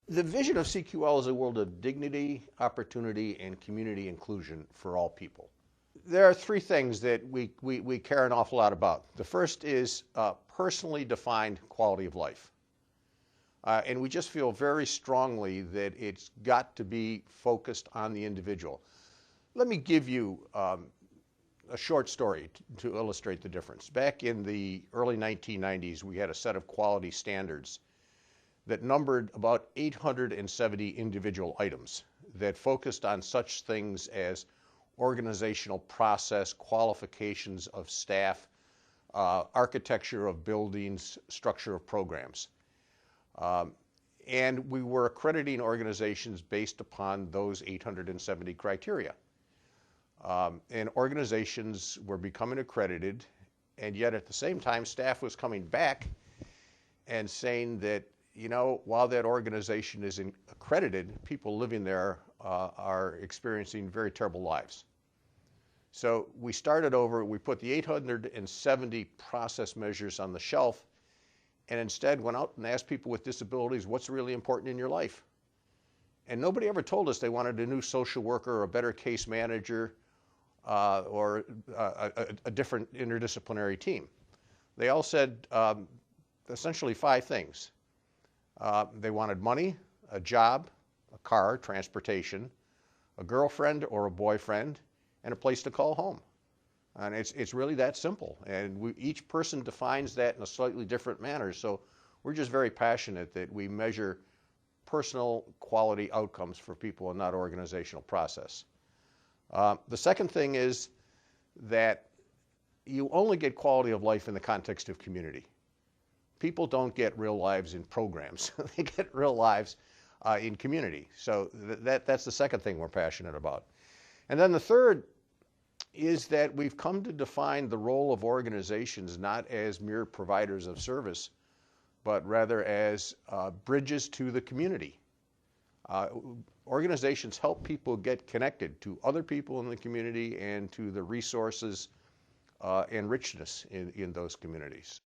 The vision of CQL is a world of dignity, opportunity, and community inclusion for all people. There are three things that we care an awful lot about. The first is personally defined quality of life. And we just feel very strongly that it's got to be focused on the individual. Let me give you a short story to illustrate the difference. Back in the early 1990s, we had a set of quality standards that numbered about 870 individual items that focused on such things as organizational process, qualifications of staff, architecture of buildings, structure of programs. And we were accrediting organizations based upon those 870 criteria. And organizations were becoming accredited, and yet at the same time, staff was coming back and saying that, you know, while that organization is accredited, people living there are experiencing very terrible lives. So we started over, we put the 870 process measures on the shelf, and instead went out and asked people with disabilities, what's really important in your life? And nobody ever told us they wanted a new social worker or a better case manager or a different interdisciplinary team. They all said essentially five things. They wanted money, a job, a car, transportation, a girlfriend or a boyfriend, and a place to call home. And it's really that simple. And each person defines that in a slightly different manner. So we're just very passionate that we measure personal quality outcomes for people and not organizational process. The second thing is that you only get quality of life in the context of community. People don't get real lives in programs. They get real lives in community. So that's the second thing we're passionate about. And then the third is that we've come to define the role of organizations not as mere providers of service, but rather as bridges to the community. Organizations help people get connected to other people in the community and to the resources and richness in those communities.